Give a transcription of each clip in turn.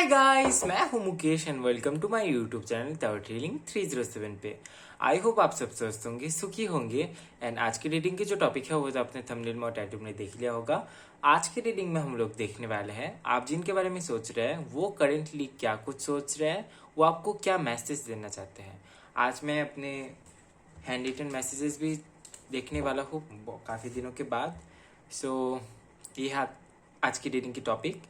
हाय guys, मैं हूं Mukesh and welcome to my YouTube channel tower reading 307 पे। आई होप आप सब स्वस्थ होंगे, सुखी होंगे। एंड आज की रीडिंग की जो टॉपिक है वो तो आपने थंबनेल में और टाइटल में देख लिया होगा। आज की रीडिंग में हम लोग देखने वाले हैं आप जिनके बारे में सोच रहे हैं वो करेंटली क्या कुछ सोच रहे हैं, वो आपको क्या मैसेज देना चाहते हैं। आज मैं अपने हैंड रिटन मैसेजेस भी देखने वाला हूँ काफ़ी दिनों के बाद। सो ये है आज की रीडिंग की टॉपिक।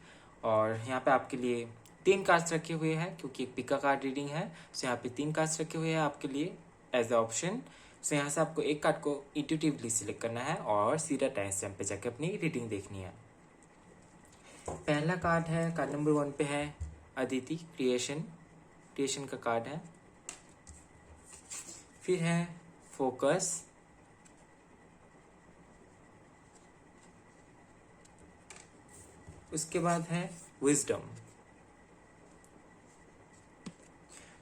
और यहाँ पे आपके लिए 3 कार्ड्स रखे हुए हैं क्योंकि एक पिका कार्ड रीडिंग है। सो यहाँ पे 3 कार्ड्स रखे हुए हैं आपके लिए एज अ ऑप्शन। सो यहाँ से आपको एक कार्ड को इंट्यूटिवली सिलेक्ट करना है और सीधा टाइम स्टैम्प पे जाके अपनी रीडिंग देखनी है। पहला कार्ड है, कार्ड नंबर 1 पे है अदिति, क्रिएशन का कार्ड है। फिर है फोकस, उसके बाद है विजडम।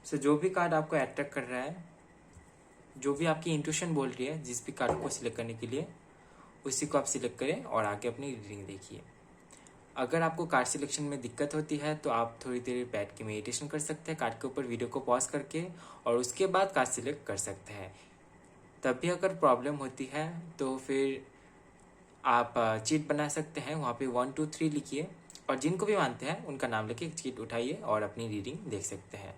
सो जो भी कार्ड आपको अट्रैक्ट कर रहा है, जो भी आपकी इंट्यूशन बोल रही है जिस भी कार्ड को सिलेक्ट करने के लिए, उसी को आप सिलेक्ट करें और आगे अपनी रीडिंग देखिए। अगर आपको कार्ड सिलेक्शन में दिक्कत होती है तो आप थोड़ी देर बैठ के मेडिटेशन कर सकते हैं कार्ड के ऊपर वीडियो को पॉज करके, और उसके बाद कार्ड सिलेक्ट कर सकते हैं। तब भी अगर प्रॉब्लम होती है तो फिर आप चीट बना सकते हैं। वहाँ पे 1 2 3 लिखिए और जिनको भी मानते हैं उनका नाम लेके एक चीट उठाइए और अपनी रीडिंग देख सकते हैं।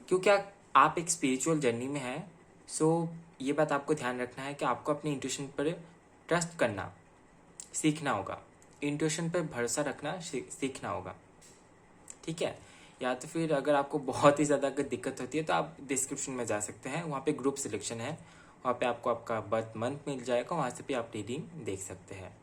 क्योंकि आप एक स्पिरिचुअल जर्नी में हैं, सो ये बात आपको ध्यान रखना है कि आपको अपनी इंट्यूशन पर ट्रस्ट करना सीखना होगा। इंट्यूशन पर भरोसा रखना सीखना होगा, ठीक है। या तो फिर अगर आपको बहुत ही ज़्यादा अगर दिक्कत होती है तो आप डिस्क्रिप्शन में जा सकते हैं, वहाँ पे ग्रुप सिलेक्शन है, वहाँ पे आपको आपका बर्थ मंथ मिल जाएगा, वहाँ से भी आप रीडिंग देख सकते हैं।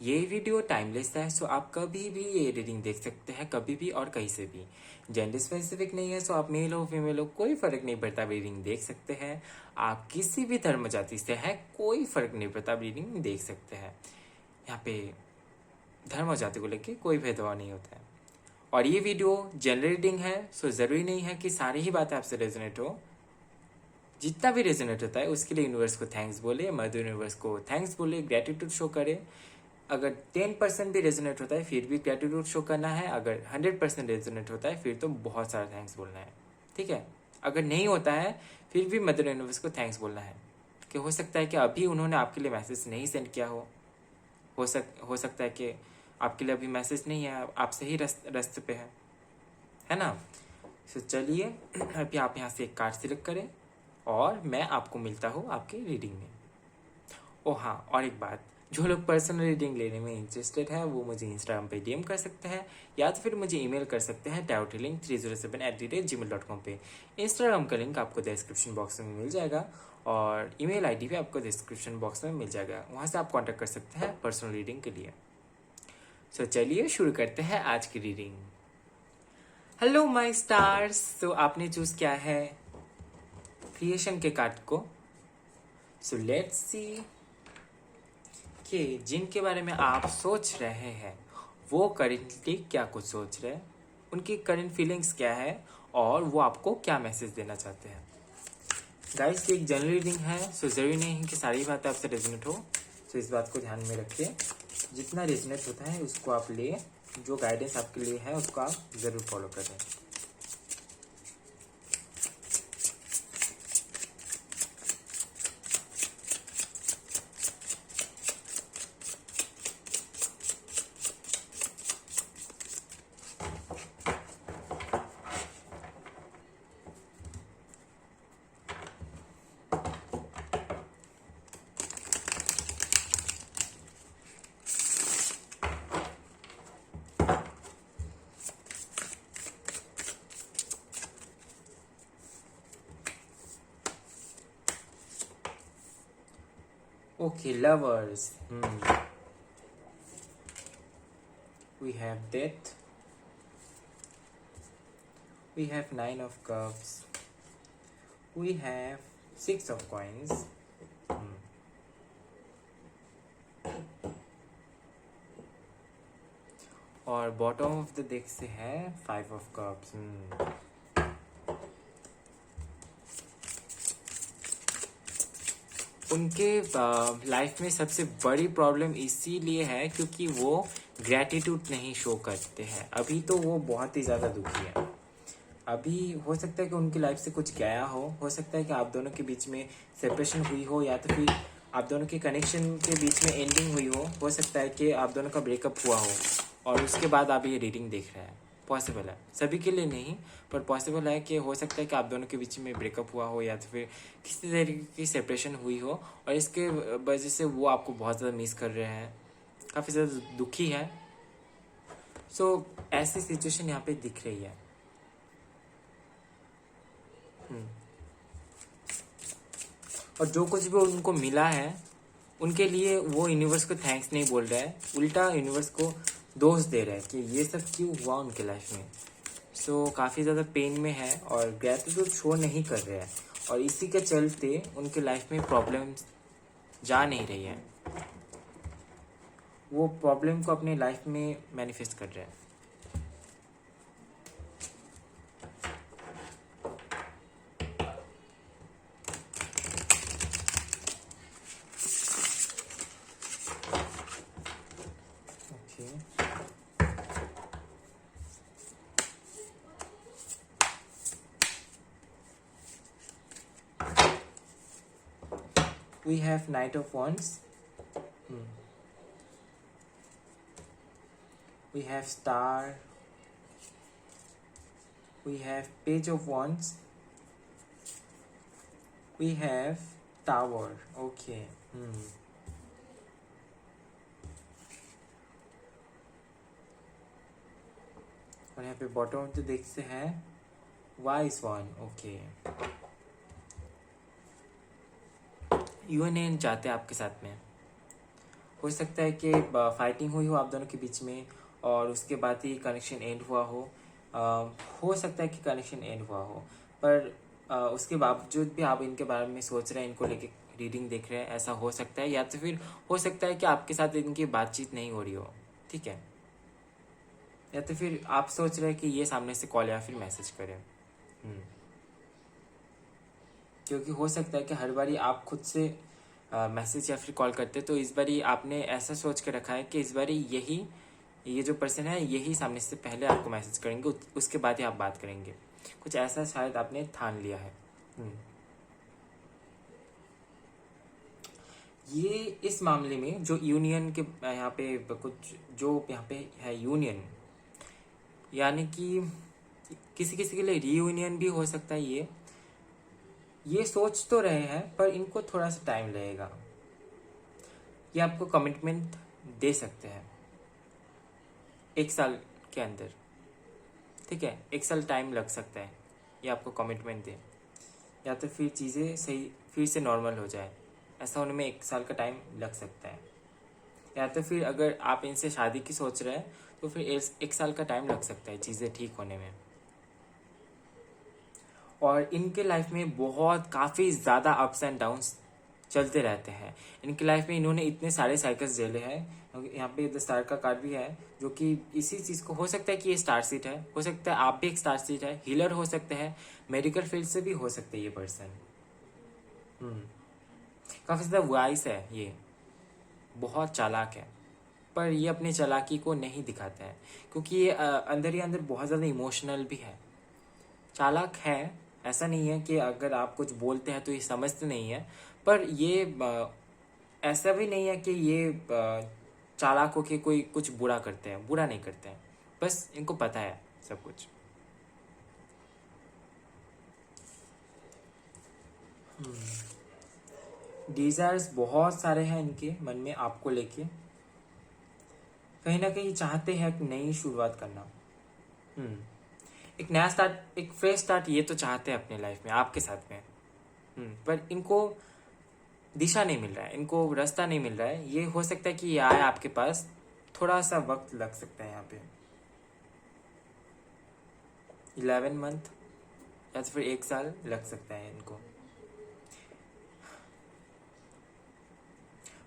ये वीडियो टाइमलेस है, सो आप कभी भी ये रीडिंग देख सकते हैं, कभी भी और कहीं से भी। जेंडर स्पेसिफिक नहीं है, सो आप मेल हो फीमेल हो कोई फर्क नहीं पड़ता, रीडिंग देख सकते हैं। आप किसी भी धर्म जाति से हैं कोई फर्क नहीं पड़ता, रीडिंग देख सकते हैं। यहाँ पे धर्म और जाति को लेके कोई भेदभाव नहीं होता है। और ये वीडियो जनरल रीडिंग है, सो ज़रूरी नहीं है कि सारी ही बातें आपसे रेजोनेट हो। जितना भी रेजोनेट होता है उसके लिए यूनिवर्स को थैंक्स बोले, मदर यूनिवर्स को थैंक्स बोले, ग्रेटिट्यूड शो करे। अगर 10% भी रेजोनेट होता है फिर भी ग्रेटिट्यूड शो करना है। अगर 100% रेजोनेट होता है फिर तो बहुत सारा थैंक्स बोलना है, ठीक है। अगर नहीं होता है फिर भी मदर यूनिवर्स को थैंक्स बोलना है कि हो सकता है कि अभी उन्होंने आपके लिए मैसेज नहीं सेंड किया हो सकता है कि आपके लिए अभी मैसेज नहीं है, आप सही रास्ते पे है ना। तो चलिए अभी आप यहाँ से एक कार्ड सिलेक्ट करें और मैं आपको मिलता हूँ आपकी रीडिंग में। ओ हाँ, और एक बात, जो लोग पर्सनल रीडिंग लेने में इंटरेस्टेड है वो मुझे इंस्टाग्राम पे डीएम कर सकते हैं या तो फिर मुझे ईमेल कर सकते हैं tarothealing307@gmail.com पे। इंस्टाग्राम का लिंक आपको डिस्क्रिप्शन बॉक्स में मिल जाएगा और ईमेल आईडी भी आपको डिस्क्रिप्शन बॉक्स में मिल जाएगा, वहाँ से आप कॉन्टैक्ट कर सकते हैं पर्सनल रीडिंग के लिए। सो चलिए शुरू करते हैं आज की रीडिंग। हेलो माय स्टार्स, तो आपने चूज किया है क्रिएशन के कार्ड को। सो लेट्स सी कि जिनके बारे में आप सोच रहे हैं वो करेंटली क्या कुछ सोच रहे हैं, उनकी करंट फीलिंग्स क्या है और वो आपको क्या मैसेज देना चाहते हैं। गाइस ये एक जनरल रीडिंग है, सो जरूरी नहीं है कि सारी बातें आपसे रेजोनेट हो। सो इस बात को ध्यान में रखिए, जितना रेजोनेट होता है उसको आप ले, जो गाइडेंस आपके लिए है उसको आप ज़रूर फॉलो करें। Okay, lovers. We have Death. We have 9 of Cups. We have 6 of Coins. और बॉटम ऑफ द डेक से है 5 ऑफ कप्स। उनके लाइफ में सबसे बड़ी प्रॉब्लम इसीलिए है क्योंकि वो ग्रैटिट्यूड नहीं शो करते हैं। अभी तो वो बहुत ही ज़्यादा दुखी है। अभी हो सकता है कि उनकी लाइफ से कुछ गया हो सकता है कि आप दोनों के बीच में सेपरेशन हुई हो, या तो फिर आप दोनों के कनेक्शन के बीच में एंडिंग हुई हो सकता है कि आप दोनों का ब्रेकअप हुआ हो और उसके बाद आप ये रीडिंग देख रहे हैं। पॉसिबल है, सभी के लिए नहीं, पर पॉसिबल है कि हो सकता है कि आप दोनों के बीच में ब्रेकअप हुआ हो या तो फिर किसी तरीके की सेपरेशन हुई हो और इसके वजह से वो आपको बहुत ज़्यादा मिस कर रहे हैं, काफ़ी ज़्यादा दुखी है। सो ऐसी सिचुएशन यहाँ पे दिख रही है। और जो कुछ भी उनको मिला है उनके लिए वो यूनिवर्स को थैंक्स नहीं बोल रहा है, उल्टा यूनिवर्स को दोष दे रहा है कि ये सब क्यों हुआ उनके लाइफ में। सो काफ़ी ज़्यादा पेन में है और ग्रैटिट्यूड शो नहीं कर रहे हैं और इसी के चलते उनके लाइफ में प्रॉब्लम्स जा नहीं रही है। वो प्रॉब्लम को अपने लाइफ में मैनिफेस्ट कर रहे हैं। We have Knight of Wands. We have Star. We have Page of Wands. We have Tower. Okay. और यहाँ पे बॉटम तो देखते हैं वाइज वन। ओके, यूएनए चाहते हैं आपके साथ में। हो सकता है कि फाइटिंग हुई हो आप दोनों के बीच में और उसके बाद ही कनेक्शन एंड हुआ हो सकता है कि कनेक्शन एंड हुआ हो, पर उसके बावजूद भी आप इनके बारे में सोच रहे हैं, इनको लेके रीडिंग देख रहे हैं, ऐसा हो सकता है। या तो फिर हो सकता है कि आपके साथ इनकी बातचीत नहीं हो रही हो, ठीक है। या तो फिर आप सोच रहे हैं कि ये सामने से कॉल या फिर मैसेज करें, क्योंकि हो सकता है कि हर बारी आप खुद से मैसेज या फिर कॉल करते, तो इस बारी आपने ऐसा सोच के रखा है कि इस बारी ये जो पर्सन है यही सामने से पहले आपको मैसेज करेंगे, उसके बाद ही आप बात करेंगे। कुछ ऐसा शायद आपने ठान लिया है। ये इस मामले में जो यूनियन के यहाँ पे कुछ जो यहाँ पे है यूनियन, यानी कि किसी किसी के लिए रीयूनियन भी हो सकता है। ये सोच तो रहे हैं पर इनको थोड़ा सा टाइम लगेगा। ये आपको कमिटमेंट दे सकते हैं 1 साल के अंदर, ठीक है। 1 साल टाइम लग सकता है ये आपको कमिटमेंट दे, या तो फिर चीज़ें सही फिर से नॉर्मल हो जाए, ऐसा होने में 1 साल का टाइम लग सकता है। या तो फिर अगर आप इनसे शादी की सोच रहे हैं तो फिर 1 साल का टाइम लग सकता है चीज़ें ठीक होने में। और इनके लाइफ में बहुत काफ़ी ज़्यादा अप्स एंड डाउन्स चलते रहते हैं। इनकी लाइफ में इन्होंने इतने सारे साइकिल्स झेले हैं। यहाँ पे द स्टार का कार्ड भी है, जो कि इसी चीज़ को, हो सकता है कि ये स्टार सीट है, हो सकता है आप भी एक स्टार सीट है, हीलर हो सकते हैं, मेडिकल फील्ड से भी हो सकते हैं ये पर्सन। काफ़ी ज़्यादा वाइस है, ये बहुत चालाक है, पर ये अपनी चालाकी को नहीं दिखाता है क्योंकि ये अंदर ही अंदर बहुत ज़्यादा इमोशनल भी है। चालाक है, ऐसा नहीं है कि अगर आप कुछ बोलते हैं तो ये समझते नहीं है, पर ये ऐसा भी नहीं है कि ये चालाक होके कोई कुछ बुरा करते हैं, बुरा नहीं करते हैं, बस इनको पता है सब कुछ। डिजायर्स बहुत सारे हैं इनके मन में आपको लेके, कहीं ना कहीं चाहते हैं एक नई शुरुआत करना, एक नया स्टार्ट, एक फ्रेश स्टार्ट ये तो चाहते हैं अपने लाइफ में आपके साथ में। पर इनको दिशा नहीं मिल रहा है, इनको रास्ता नहीं मिल रहा है। ये हो सकता है कि ये आए आपके पास, थोड़ा सा वक्त लग सकता है यहाँ पे 11 मंथ या तो फिर 1 साल लग सकता है इनको।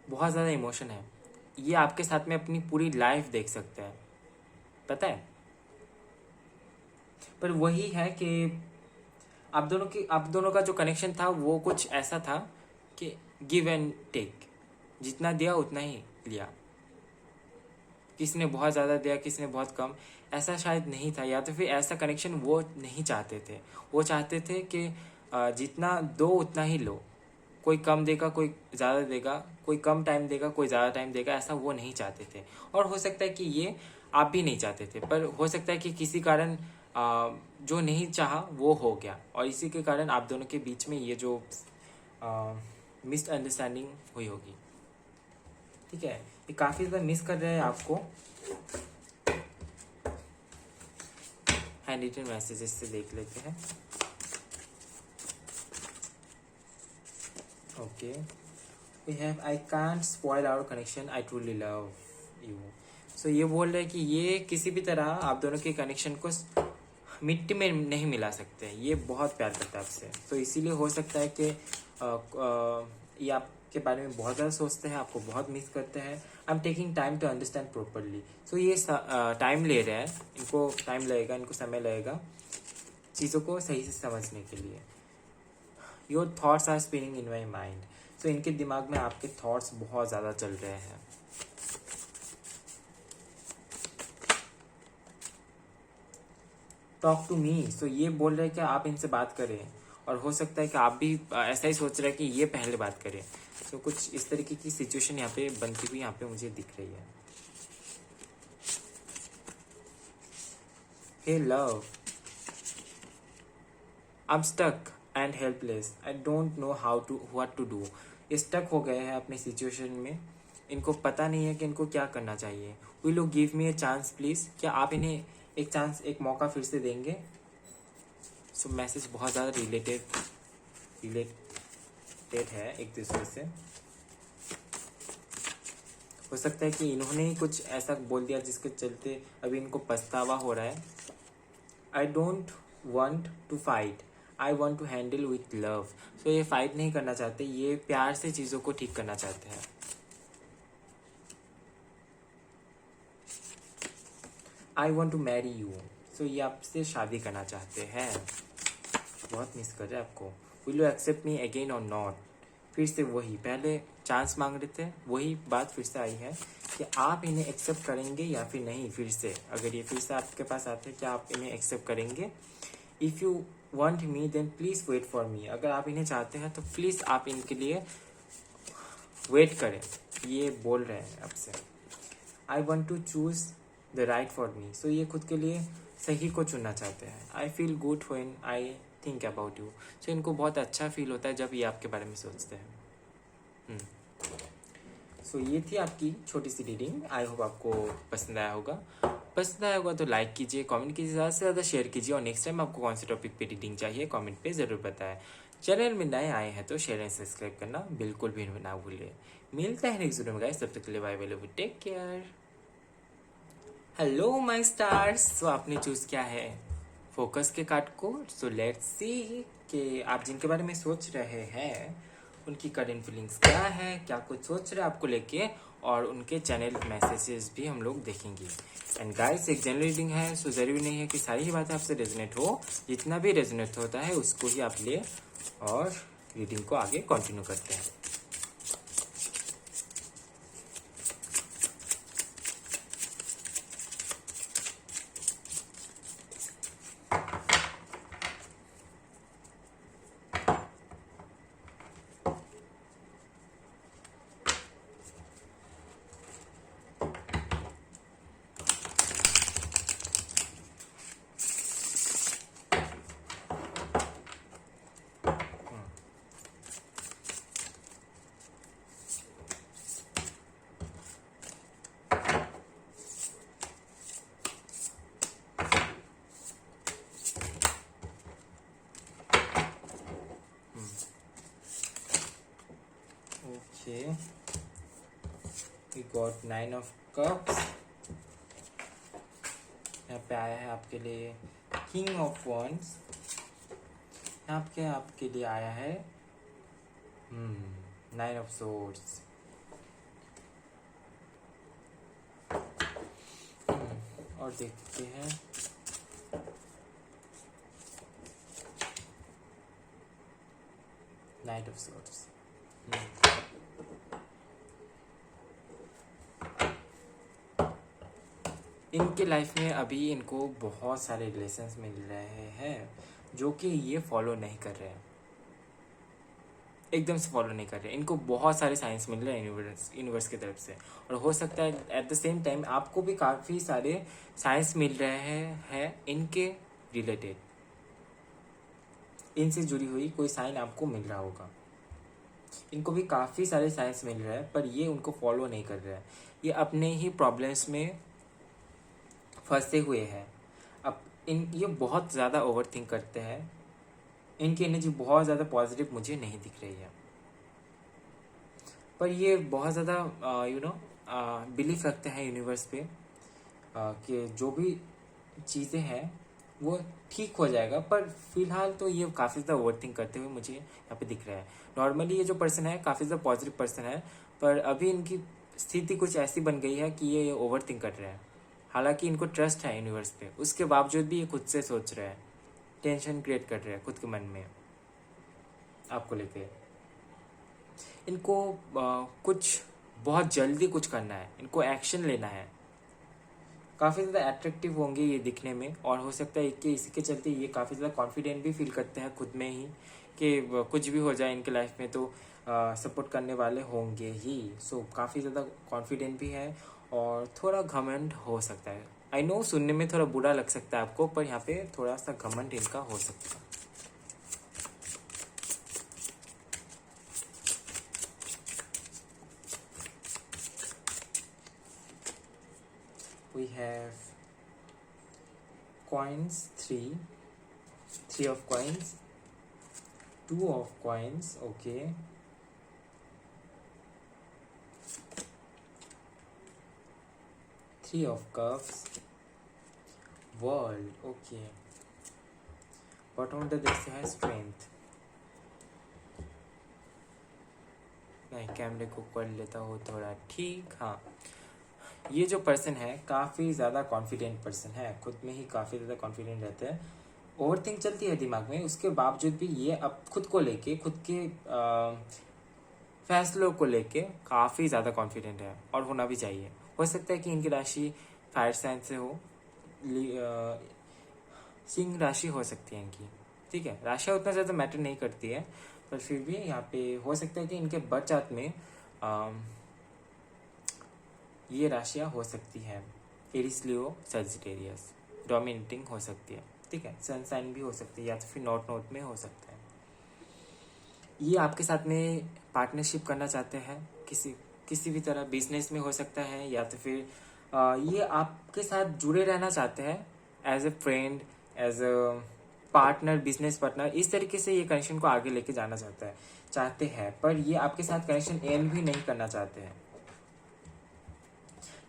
बहुत ज़्यादा इमोशन है, ये आपके साथ में अपनी पूरी लाइफ देख सकते हैं, पता है। पर वही है कि आप दोनों का जो कनेक्शन था वो कुछ ऐसा था कि गिव एंड टेक, जितना दिया उतना ही लिया। किसी ने बहुत ज़्यादा दिया, किसी ने बहुत कम, ऐसा शायद नहीं था, या तो फिर ऐसा कनेक्शन वो नहीं चाहते थे। वो चाहते थे कि जितना दो उतना ही लो, कोई कम देगा कोई ज़्यादा देगा, कोई कम टाइम देगा कोई ज़्यादा टाइम देगा, ऐसा वो नहीं चाहते थे। और हो सकता है कि ये आप भी नहीं चाहते थे, पर हो सकता है कि किसी कारण जो नहीं चाहा वो हो गया, और इसी के कारण आप दोनों के बीच में ये जो मिसअंडरस्टैंडिंग हुई होगी। ठीक है, ये काफ़ी ज़्यादा मिस कर रहे हैं आपको। हैंड रिटन मैसेजेस से देख लेते हैं। Okay, we have I can't spoil our connection, I truly love you. So ये बोल रहे हैं कि ये किसी भी तरह आप दोनों के कनेक्शन को मिट्टी में नहीं मिला सकते, ये बहुत प्यार करता है आपसे। तो इसीलिए हो सकता है कि ये आपके बारे में बहुत ज़्यादा सोचते हैं, आपको बहुत मिस करते हैं। I am taking time to understand properly. So ये टाइम ले रहे हैं, इनको टाइम लगेगा, इनको समय लगेगा चीज़ों को सही से समझने के लिए। Your thoughts are spinning in my mind. So इनके दिमाग में आपके थॉट्स बहुत ज़्यादा चल रहे हैं। Talk to me. सो ये बोल रहे हैं कि आप इनसे बात करें, और हो सकता है कि आप भी ऐसा ही सोच रहे हैं कि ये पहले बात करें। सो कुछ इस तरीके की सिचुएशन यहाँ पे बनती हुई यहाँ पे मुझे दिख रही है। Hey love, I am stuck and helpless, I don't know how to what to do. ये स्टक हो गए हैं अपनी सिचुएशन में, इनको पता नहीं है कि इनको क्या करना चाहिए। Will you give me a chance please. क्या आप इन्हें एक चांस, एक मौका फिर से देंगे? सो मैसेज बहुत ज़्यादा रिलेटेड है एक दूसरे से। हो सकता है कि इन्होंने ही कुछ ऐसा बोल दिया जिसके चलते अभी इनको पछतावा हो रहा है। I don't want to fight, I want to handle with love. So ये फाइट नहीं करना चाहते, ये प्यार से चीज़ों को ठीक करना चाहते हैं। I want to marry you. So ये आपसे शादी करना चाहते हैं, बहुत मिस कर रहे हैं आपको। Will you accept me again और नॉट। फिर से वही, पहले चांस मांग रहे थे, वही बात फिर से आई है कि आप इन्हें एक्सेप्ट करेंगे या फिर नहीं। फिर से अगर ये फिर से आपके पास आते हैं, क्या आप इन्हें एक्सेप्ट करेंगे? If you want me then please wait for me. अगर आप इन्हें चाहते हैं तो प्लीज़ आप इनके लिए वेट करें, ये बोल रहे हैं आपसे। I want to choose the right for me. So ये खुद के लिए सही को चुनना चाहते हैं। I feel good when I think about you. So इनको बहुत अच्छा फील होता है जब ये आपके बारे में सोचते हैं। सो ये थी आपकी छोटी सी रीडिंग। आई होप आपको पसंद आया होगा। पसंद आया होगा तो लाइक कीजिए, कमेंट कीजिए, ज़्यादा से ज़्यादा शेयर कीजिए, और नेक्स्ट टाइम आपको कौन से टॉपिक पे रीडिंग चाहिए कमेंट पे ज़रूर बताएं। चैनल में नए आए हैं तो शेयर एंड सब्सक्राइब करना बिल्कुल भी ना भूलिए। मिलता है नेक्स्ट वीडियो में गाइस, तब तक के लिए bye bye, take care. Hello my stars. So आपने चूज़ किया है फोकस के कार्ड को। सो लेट्स सी कि आप जिनके बारे में सोच रहे हैं उनकी करंट फीलिंग्स क्या है, क्या कुछ सोच रहे हैं आपको लेके, और उनके चैनल मैसेजेस भी हम लोग देखेंगे। एंड गाइस, एक जनरल रीडिंग है, सो जरूरी नहीं है कि सारी ही बातें आपसे रेजोनेट हो। जितना भी रेजोनेट होता है उसको ही आप ले और रीडिंग को आगे कंटिन्यू करते हैं। Okay, we got 9 of cups। यहाँ पे आया है आपके लिए किंग ऑफ वंस। यहाँ पे आपके लिए आया है 9 ऑफ सोर्ड्स। और देखते हैं नाइट ऑफ सोर्ड्स। इनके लाइफ में अभी इनको बहुत सारे रिलेशंस मिल रहे हैं जो कि ये फॉलो नहीं कर रहे हैं, एकदम से फॉलो नहीं कर रहे। इनको बहुत सारे साइंस मिल रहे हैं यूनिवर्स की तरफ से, और हो सकता है एट द सेम टाइम आपको भी काफ़ी सारे साइंस मिल रहे हैं इनके रिलेटेड, इनसे जुड़ी हुई कोई साइन आपको मिल रहा होगा। इनको भी काफ़ी सारे साइंस मिल रहे हैं पर ये उनको फॉलो नहीं कर रहे हैं, ये अपने ही प्रॉब्लम्स में फंसे हुए हैं। अब ये बहुत ज़्यादा ओवर थिंक करते हैं, इनकी एनर्जी बहुत ज़्यादा पॉजिटिव मुझे नहीं दिख रही है, पर ये बहुत ज़्यादा बिलीफ रखते हैं यूनिवर्स पे कि जो भी चीज़ें हैं वो ठीक हो जाएगा। पर फिलहाल तो ये काफ़ी ज़्यादा ओवर थिंक करते हुए मुझे यहाँ पे दिख रहा है। नॉर्मली ये जो पर्सन है काफ़ी ज़्यादा पॉजिटिव पर्सन है, पर अभी इनकी स्थिति कुछ ऐसी बन गई है कि ये ओवर थिंक कर रहे हैं। हालांकि इनको ट्रस्ट है यूनिवर्स पे, उसके बावजूद भी ये खुद से सोच रहे हैं, टेंशन क्रिएट कर रहे हैं खुद के मन में आपको लेके। इनको कुछ बहुत जल्दी कुछ करना है, इनको एक्शन लेना है। काफ़ी ज़्यादा अट्रैक्टिव होंगे ये दिखने में, और हो सकता है कि इसी के चलते ये काफ़ी ज़्यादा कॉन्फिडेंट भी फील करते हैं खुद में ही कि कुछ भी हो जाए इनके लाइफ में तो सपोर्ट करने वाले होंगे ही। सो काफ़ी ज़्यादा कॉन्फिडेंट भी है और थोड़ा घमंड हो सकता है। आई नो सुनने में थोड़ा बुरा लग सकता है आपको, पर यहाँ पे थोड़ा सा घमंड इनका हो सकता है। We have coins, three of coins, two of coins, okay, three of cups, world, okay, bottom of the deck है strength। नहीं, कैमरे को कर लेता हूँ थोड़ा ठीक। हाँ, ये जो पर्सन है काफ़ी ज़्यादा कॉन्फिडेंट पर्सन है, खुद में ही काफ़ी ज़्यादा कॉन्फिडेंट रहते हैं। ओवर थिंक चलती है दिमाग में, उसके बावजूद भी ये अब खुद को लेके, खुद के फैसलों को लेके काफ़ी ज़्यादा कॉन्फिडेंट है, और होना भी चाहिए। हो सकता है कि इनकी राशि फायर साइन से हो, सिंह राशि हो सकती है इनकी, ठीक है। राशियाँ उतना ज़्यादा मैटर नहीं करती है, पर फिर भी यहाँ पे हो सकता है कि इनके बर्थ चार्ट में ये राशियाँ हो सकती हैं। एरिस, लियो, सजिटेरियस डोमिनेटिंग हो सकती है, ठीक है। सन साइन भी हो सकती है, या तो फिर नोट में हो सकता है। ये आपके साथ में पार्टनरशिप करना चाहते हैं, किसी भी तरह बिजनेस में हो सकता है, या तो फिर ये आपके साथ जुड़े रहना चाहते हैं as a friend, as a partner, business partner. इस तरीके से ये कनेक्शन को आगे लेके जाना चाहते हैं, पर ये आपके साथ कनेक्शन एंड भी नहीं करना चाहते हैं।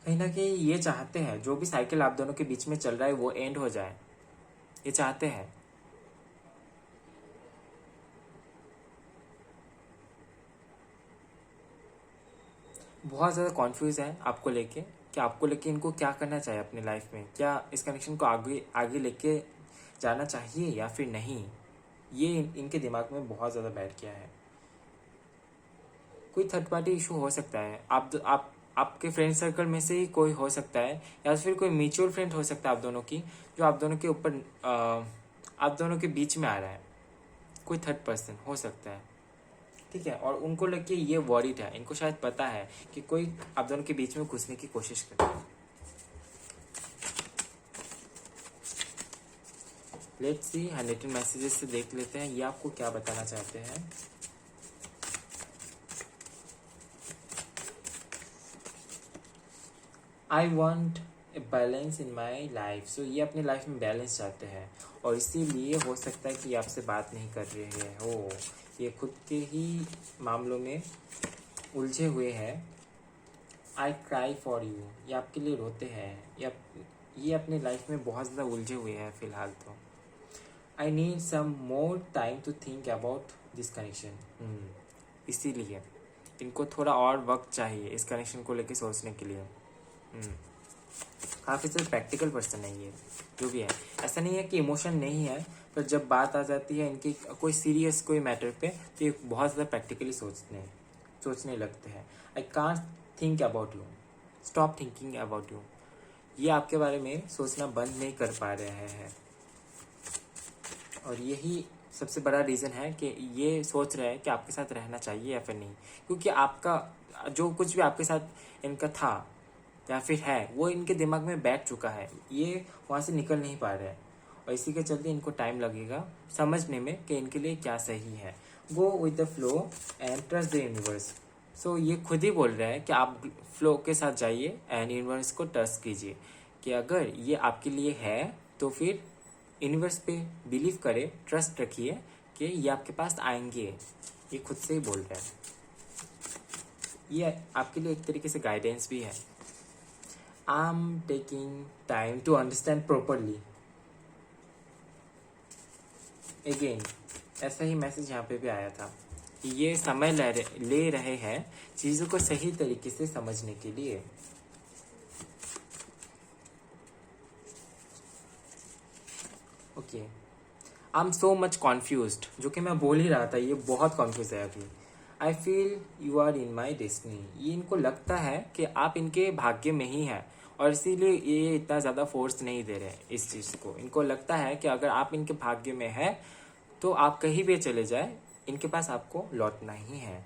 कहीं ना कहीं ये चाहते हैं जो भी साइकिल आप दोनों के बीच में चल रहा है वो एंड हो जाए, ये चाहते हैं। बहुत ज़्यादा कॉन्फ्यूज है आपको लेके कि आपको लेके इनको क्या करना चाहिए अपनी लाइफ में, क्या इस कनेक्शन को आगे लेके जाना चाहिए या फिर नहीं। ये इनके दिमाग में बहुत ज़्यादा बैठ गया है। कोई थर्ड पार्टी इशू हो सकता है, आपके फ्रेंड सर्कल में से ही कोई हो सकता है, या फिर कोई म्यूचुअल फ्रेंड हो सकता है आप दोनों की, जो आप दोनों के ऊपर आप दोनों के बीच में आ रहा है। कोई थर्ड पर्सन हो सकता है, ठीक है। और उनको लेके ये वॉरिड है, इनको शायद पता है कि कोई आप दोनों के बीच में घुसने की कोशिश कर रहा है। लेट्स सी, हैंडरिटन मैसेजेस से देख लेते हैं ये आपको क्या बताना चाहते हैं। I want a balance in my life. So ये अपनी लाइफ में बैलेंस चाहते हैं, और इसीलिए हो सकता है कि आपसे बात नहीं कर रहे हो। ये खुद के ही मामलों में उलझे हुए हैं। आई क्राई फॉर यू, ये आपके लिए रोते हैं। ये अपनी लाइफ में बहुत ज़्यादा उलझे हुए हैं फिलहाल तो। I need some more time to think about this connection. इसीलिए इनको थोड़ा और वक्त चाहिए इस कनेक्शन को लेके सोचने के लिए। काफ़ी ज़्यादा प्रैक्टिकल पर्सन है ये, जो भी है। ऐसा नहीं है कि इमोशन नहीं है, पर जब बात आ जाती है इनकी कोई सीरियस कोई मैटर पे, तो ये बहुत ज़्यादा प्रैक्टिकली सोचने लगते हैं। I can't think about you, stop thinking about you. ये आपके बारे में सोचना बंद नहीं कर पा रहे हैं, और यही सबसे बड़ा रीज़न है कि ये सोच रहे हैं कि आपके साथ रहना चाहिए या फिर नहीं, क्योंकि आपका जो कुछ भी आपके साथ इनका था या फिर है वो इनके दिमाग में बैठ चुका है, ये वहाँ से निकल नहीं पा रहे हैं, और इसी के चलते इनको टाइम लगेगा समझने में कि इनके लिए क्या सही है। Go with the flow and trust the universe. So ये खुद ही बोल रहे हैं कि आप फ्लो के साथ जाइए एंड यूनिवर्स को ट्रस्ट कीजिए कि अगर ये आपके लिए है तो फिर यूनिवर्स पे बिलीव करें, ट्रस्ट रखिए कि ये आपके पास आएंगे। ये खुद से ही बोल रहे हैं, ये आपके लिए एक तरीके से गाइडेंस भी है। I am taking time to understand properly. Again ऐसा ही मैसेज यहाँ पे भी आया था कि ये समय ले रहे हैं चीज़ों को सही तरीके से समझने के लिए। Okay, I am so much confused, जो कि मैं बोल ही रहा था, ये बहुत कॉन्फ्यूज है अभी। I feel you are in my destiny. ये इनको लगता है कि आप इनके भाग्य में ही हैं, और इसीलिए ये इतना ज़्यादा फोर्स नहीं दे रहे हैं इस चीज़ को। इनको लगता है कि अगर आप इनके भाग्य में है तो आप कहीं भी चले जाए, इनके पास आपको लौटना ही है।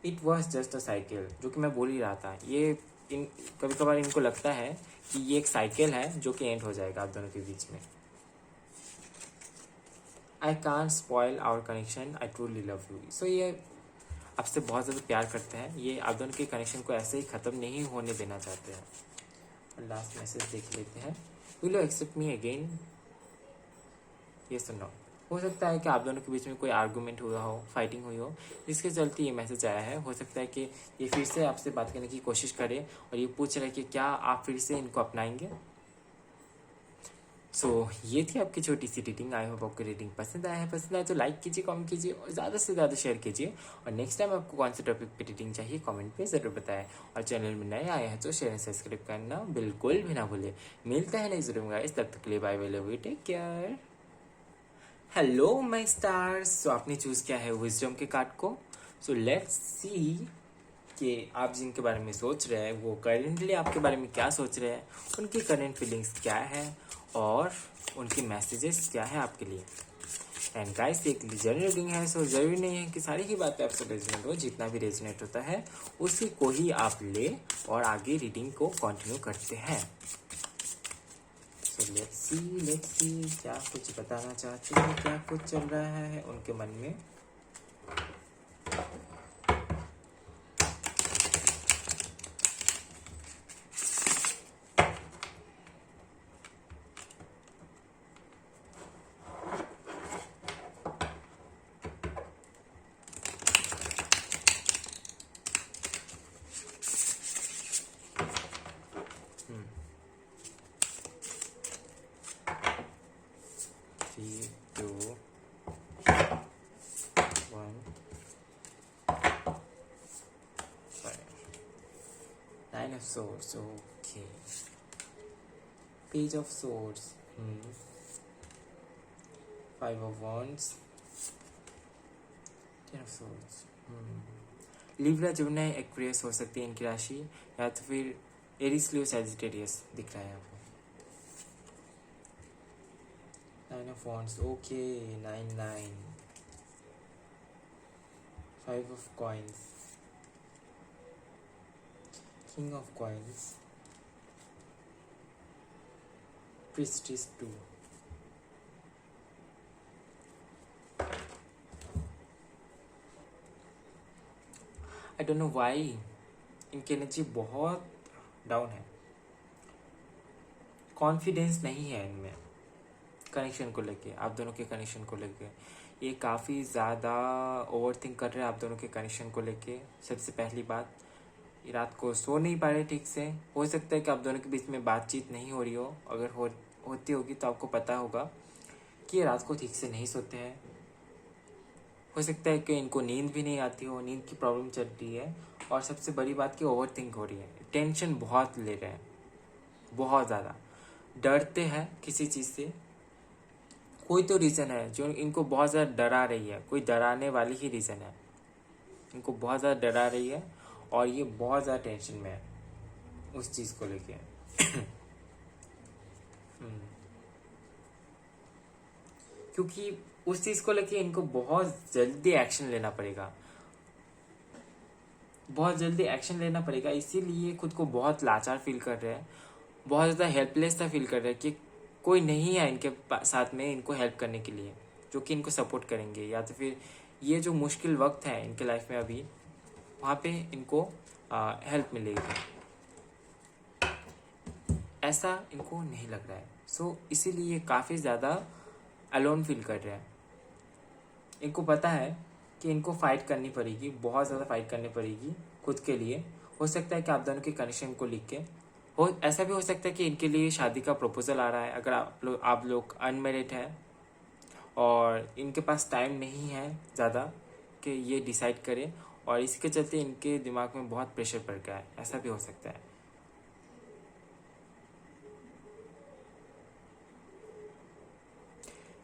It was just a cycle, जो कि मैं बोल ही रहा था, ये कभी कभार इनको लगता है कि ये एक साइकिल है जो कि एंड हो जाएगा आप दोनों के बीच में। I can't spoil our connection, I truly love you. So ये आपसे बहुत ज़्यादा प्यार करते हैं, ये आप दोनों के कनेक्शन को ऐसे ही ख़त्म नहीं होने देना चाहते हैं। और लास्ट मैसेज देख लेते हैं। Will you accept me again, ये सुनो। हो सकता है कि आप दोनों के बीच में कोई आर्गूमेंट हुआ हो, फाइटिंग हुई हो, जिसके चलते ये मैसेज आया है। हो सकता है कि ये फिर से आपसे बात करने की कोशिश करे और ये पूछ रहे हैं कि क्या आप फिर से इनको अपनाएंगे। सो ये थी आपकी छोटी सी रीडिंग। आई होप आपको रीडिंग पसंद आया है। पसंद आया तो लाइक कीजिए, कमेंट कीजिए और ज़्यादा से ज़्यादा शेयर कीजिए। और नेक्स्ट टाइम आपको कौन से टॉपिक पे रीडिंग चाहिए कमेंट पे ज़रूर बताएं। और चैनल में नए आए हैं तो शेयर एंड सब्सक्राइब करना बिल्कुल भी ना भूलें। मिलता है नेक्स्ट वीडियो में गाइस, तब तक के लिए bye bye, love you, take care. Hello my stars. So आपने चूज़ किया है विजडम के कार्ड को। सो लेट्स सी कि आप जिनके बारे में सोच रहे हैं वो करेंटली आपके बारे में क्या सोच रहे हैं, उनकी करेंट फीलिंग्स क्या है और उनकी मैसेजेस क्या है आपके लिए। एंड गाइस एक जनरल रीडिंग है, सो जरूरी नहीं है कि सारी ही बातें आपसे रेजोनेट हो। जितना भी रेजोनेट होता है उसी को ही आप ले और आगे रीडिंग को कंटिन्यू करते हैं। सो लेट्स सी क्या कुछ बताना चाहते हैं, क्या कुछ चल रहा है उनके मन में। Three, two, one, five. Nine of Swords. Okay. Page of Swords. Five of Wands. Ten of Swords. Libra, Gemini, Aquarius हो सकती है इनकी राशि, या तो फिर एरीज, लियो, सैजिटेरियस दिख रहा है आपको। Nine of Wands. Okay. 9. 5 of Coins. King of Coins. Priestess 2. I don't know why इनकी एनर्जी बहुत डाउन है, कॉन्फिडेंस नहीं है इनमें कनेक्शन को लेके, आप दोनों के कनेक्शन को लेके। ये काफ़ी ज़्यादा ओवर थिंक कर रहे हैं आप दोनों के कनेक्शन को लेके। सबसे पहली बात, ये रात को सो नहीं पा रहे ठीक से। हो सकता है कि आप दोनों के बीच में बातचीत नहीं हो रही हो, अगर होती होगी तो आपको पता होगा कि ये रात को ठीक से नहीं सोते हैं। हो सकता है कि इनको नींद भी नहीं आती हो, नींद की प्रॉब्लम चल रही है। और सबसे बड़ी बात कि ओवर थिंक हो रही है, टेंशन बहुत ले रहे हैं, बहुत ज़्यादा डरते हैं किसी चीज़ से। कोई तो रीज़न है जो इनको बहुत ज़्यादा डरा रही है, कोई डराने वाली ही रीज़न है, इनको बहुत ज़्यादा डरा रही है और ये बहुत ज़्यादा टेंशन में है उस चीज़ को लेके। क्योंकि उस चीज को लेके इनको बहुत जल्दी एक्शन लेना पड़ेगा, बहुत जल्दी एक्शन लेना पड़ेगा। इसीलिए खुद को बहुत लाचार फील कर रहे हैं, बहुत ज़्यादा हेल्पलेस सा फील कर रहे हैं कि कोई नहीं है इनके साथ में इनको हेल्प करने के लिए, जो कि इनको सपोर्ट करेंगे, या तो फिर ये जो मुश्किल वक्त है इनके लाइफ में अभी, वहाँ पे इनको हेल्प मिलेगी, ऐसा इनको नहीं लग रहा है। सो इसीलिए ये काफ़ी ज़्यादा अलोन फील कर रहे हैं। इनको पता है कि इनको फाइट करनी पड़ेगी, बहुत ज़्यादा फाइट करनी पड़ेगी खुद के लिए। हो सकता है कि आप दोनों के कनेक्शन को लिख के हो, ऐसा भी हो सकता है कि इनके लिए शादी का प्रपोजल आ रहा है। अगर आप लोग अनमेरिड हैं और इनके पास टाइम नहीं है ज़्यादा कि ये डिसाइड करें, और इसके चलते इनके दिमाग में बहुत प्रेशर पड़ गया है, ऐसा भी हो सकता है।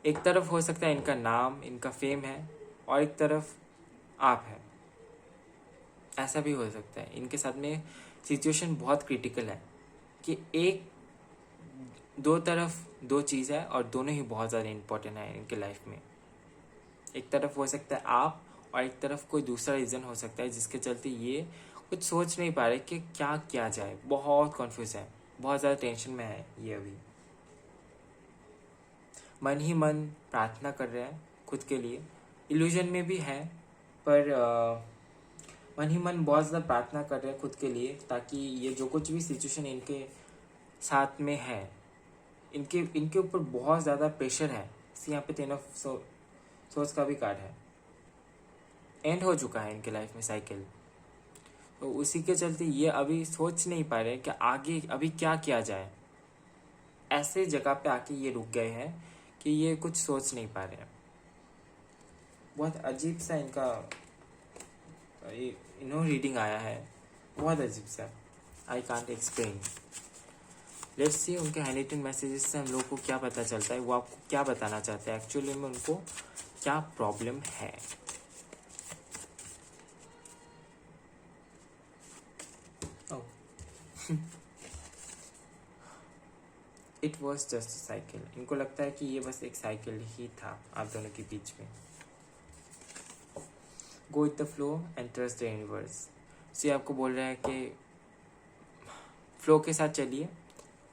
एक तरफ हो सकता है इनका नाम, इनका फेम है, और एक तरफ आप है, ऐसा भी हो सकता है। इनके साथ में सिचुएशन बहुत क्रिटिकल है कि एक दो तरफ दो चीज़ है और दोनों ही बहुत ज़्यादा इम्पोर्टेंट है इनके लाइफ में। एक तरफ हो सकता है आप, और एक तरफ कोई दूसरा रीज़न हो सकता है जिसके चलते ये कुछ सोच नहीं पा रहे कि क्या किया जाए, बहुत कन्फ्यूज है, बहुत ज़्यादा टेंशन में है ये अभी। मन ही मन प्रार्थना कर रहे हैं खुद के लिए, इल्यूजन में भी है, पर मन ही मन बहुत ज़्यादा प्रार्थना कर रहे हैं खुद के लिए, ताकि ये जो कुछ भी सिचुएशन इनके साथ में है, इनके ऊपर बहुत ज़्यादा प्रेशर है। यहाँ पे 10 ऑफ सोर्स का भी कार्ड है, एंड हो चुका है इनके लाइफ में साइकिल, तो उसी के चलते ये अभी सोच नहीं पा रहे कि आगे अभी क्या किया जाए। ऐसे जगह पे आके ये रुक गए हैं कि ये कुछ सोच नहीं पा रहे हैं। बहुत अजीब सा इनका रीडिंग आया है, बहुत अजीब सा, I can't explain. Let's see उनके हैंडरिटन मैसेजेस से हम लोग को क्या पता चलता है, वो आपको क्या बताना चाहते हैं, एक्चुअली में उनको क्या प्रॉब्लम है। It was just cycle. इनको लगता है कि ये बस एक साइकिल ही था आप दोनों के बीच में। Go with the flow and trust the universe. ये आपको बोल रहा है कि फ्लो के साथ चलिए,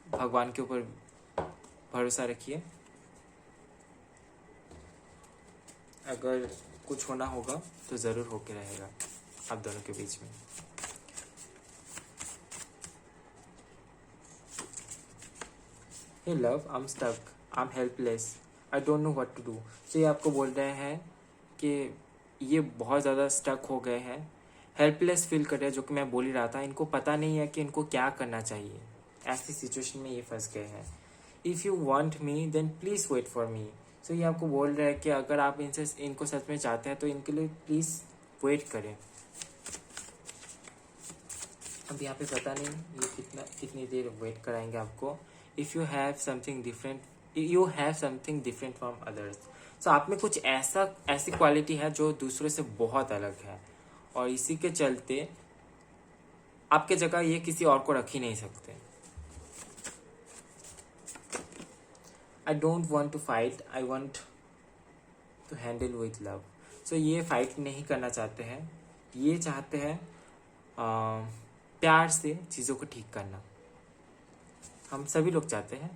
भगवान के ऊपर भरोसा रखिए, अगर कुछ होना होगा तो ज़रूर होके रहेगा आप दोनों के बीच में। Hey love, I am stuck, I am helpless, I don't know what to do. तो ये आपको बोल रहे हैं कि ये बहुत ज़्यादा स्टक हो गए हैं, हेल्पलेस फील कर रहे हैं, जो कि मैं बोल ही रहा था। इनको पता नहीं है कि इनको क्या करना चाहिए, ऐसी सिचुएशन में ये फंस गए हैं। If you want me then please wait for me. So ये आपको बोल रहा है कि अगर आप इनको सच में चाहते हैं तो इनके लिए प्लीज़ वेट करें। अब यहाँ पे पता नहीं ये कितनी देर वेट कराएंगे आपको। If you have something different, you have something different from others. So आप में कुछ ऐसी क्वालिटी है जो दूसरों से बहुत अलग है, और इसी के चलते आपके जगह ये किसी और को रख ही नहीं सकते। I don't want to fight, I want to handle with love. So ये फाइट नहीं करना चाहते हैं, ये चाहते हैं प्यार से चीज़ों को ठीक करना। हम सभी लोग चाहते हैं,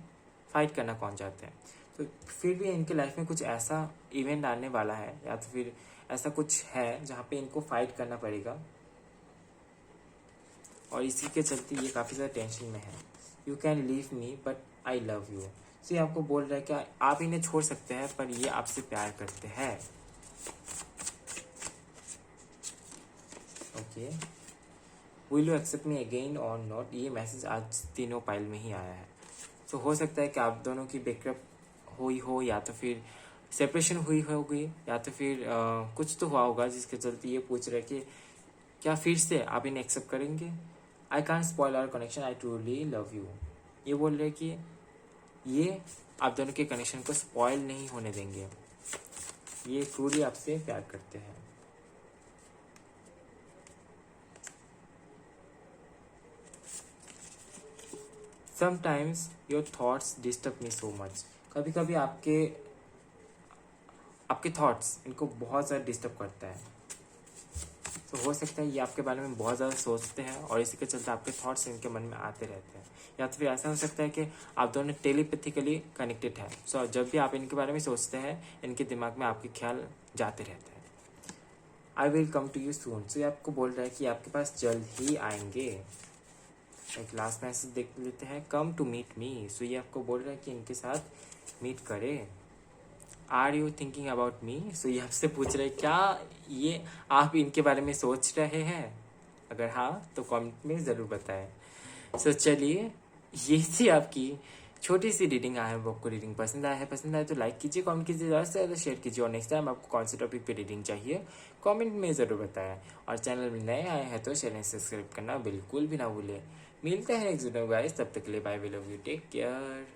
फाइट करना कौन चाहते हैं। तो फिर भी इनके लाइफ में कुछ ऐसा इवेंट आने वाला है, या तो फिर ऐसा कुछ है जहाँ पे इनको फाइट करना पड़ेगा, और इसी के चलते ये काफ़ी ज़्यादा टेंशन में है। You can leave me but I love you. तो ये आपको बोल रहा है कि आप इन्हें छोड़ सकते हैं, पर ये आपसे प्यार करते हैं। Okay, will you accept me again और नॉट। ये मैसेज आज तीनों पाइल में ही आया है। तो हो सकता है कि आप दोनों की ब्रेकअप हुई हो, या तो फिर सेपरेशन हुई होगी, या तो फिर कुछ तो हुआ होगा जिसके चलते ये पूछ रहे कि क्या फिर से आप इन्हें एक्सेप्ट करेंगे। I can't spoil our connection, I truly love you. ये बोल रहे कि ये आप दोनों के कनेक्शन को स्पॉइल नहीं होने देंगे, ये ट्रूली आपसे प्यार करते हैं। Sometimes your thoughts disturb me so much. कभी कभी आपके आपके थॉट्स इनको बहुत ज़्यादा डिस्टर्ब करता है। तो हो सकता है ये आपके बारे में बहुत ज़्यादा सोचते हैं और इसी के चलते आपके थॉट्स इनके मन में आते रहते हैं। या तो फिर ऐसा हो सकता है कि आप दोनों टेलीपैथिकली कनेक्टेड हैं। सो जब भी आप इनके बारे में सोचते हैं इनके दिमाग में आपके ख्याल जाते रहते हैं। I will come to you soon. So ये आपको बोल रहा है कि आपके पास जल्द ही आएंगे। एक लास्ट मैसेज देख लेते हैं, come to meet me. So ये आपको बोल रहा है कि इनके साथ मीट करें। Are you thinking about me. So ये आपसे पूछ रहे हैं क्या ये आप इनके बारे में सोच रहे हैं। अगर हाँ तो कमेंट में ज़रूर बताएं। सो चलिए ये थी आपकी छोटी सी रीडिंग। आई होप आपको रीडिंग पसंद आया है। पसंद आए तो लाइक कीजिए, कमेंट कीजिए, ज़्यादा से ज़्यादा शेयर कीजिए। और नेक्स्ट टाइम आपको कौन से टॉपिक पे रीडिंग चाहिए कमेंट में ज़रूर बताएं। और चैनल में नए आए हैं तो चैनल सब्सक्राइब करना बिल्कुल भी ना भूलें। मिलते हैं नेक्स्ट वीडियो गाइस, तब तक के लिए bye, we love you, take care.